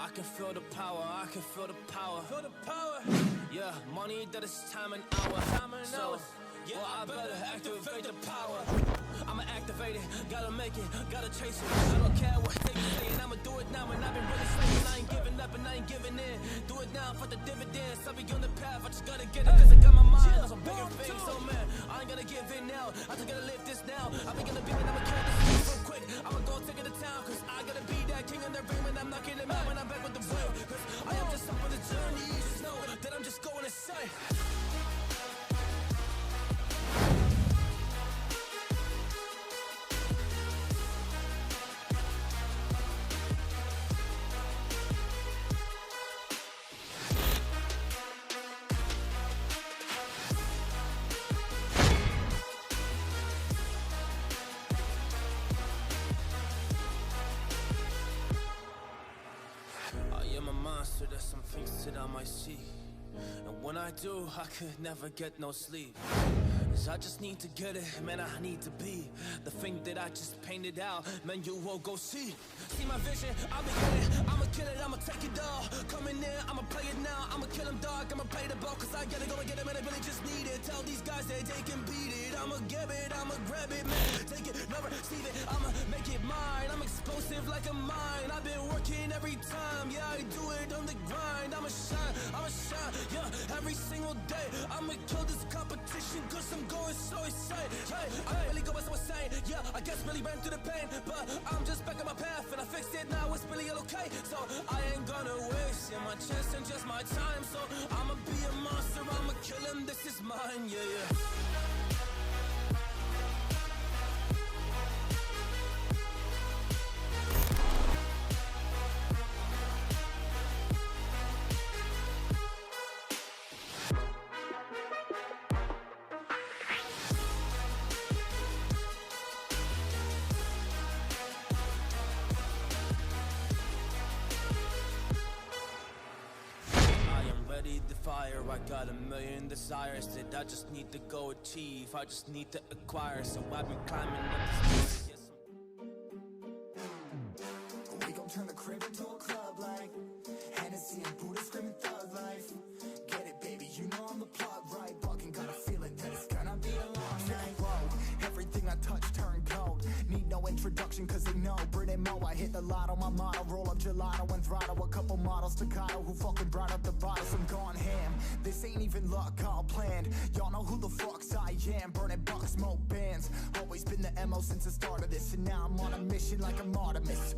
I can feel the power, I can feel the power. Feel the power. Yeah, money that is time and hour. So, yeah, well, I better activate the power. I'ma activate it, gotta make it, gotta chase it. I don't care what they saying, I'ma do it now. And I've been really saying I ain't giving up and I ain't giving in. Do it now for the dividends. I'll be on the path, I just gotta get it. Cause I got my mind on some bigger things. So man, I ain't gonna give in now. I just gotta live this now. I'll be gonna be and I'ma kill this real quick. I'ma go take it to town. Cause I gotta be that king in their ring when I'm knocking them out. When I'm back with the wave. Cause I am just up on the journey. You just know that I'm just going insane. There's some things that I might see, and when I do, I could never get no sleep. Cause I just need to get it, man, I need to be the thing that I just painted out, man, you won't go see. See my vision, I'll be it, I'ma kill it, I'ma take it all. Coming in, I'ma play it now, I'ma kill him dog, I'ma play the ball. Cause I gotta go and get him and I really just need it. Tell these guys that they can beat it, I'ma get it, I'ma grab it, man. Take it, never receive it, I'ma make it mine. I'm explosive like a mine, I've been working every time. Yeah, I do it on the grind, I'ma shine, yeah, every single day. I'ma kill this competition cause I'm going so insane. Hey, I really go as I was saying, yeah, I guess really ran through the pain. But I'm just back on my path and I fixed it, now it's really okay. So I ain't gonna waste my chance and just my time. So I'ma be a monster, I'ma kill him, this is mine, yeah, yeah. The fire, I got a million desires that I just need to go achieve, I just need to acquire. So I've been climbing up the stairs. We gon' turn the crib into a club like Hennessy and Buddha screaming thug life. Get it, baby, you know I'm the plug, right? Bucking, got a feeling that it's gonna be a long night. Whoa, everything I touch turn cold. Need no introduction cause they know Brit and Mo. I hit the lotto, my motto, roll up gelato and throttle a couple models staccato who fucking brought up the bottles. I'm gone ham, this ain't even luck, all planned. Y'all know who the fucks I am, burning bucks, smoke bands. Always been the MO since the start of this, and now I'm on a mission like I'm Artemis.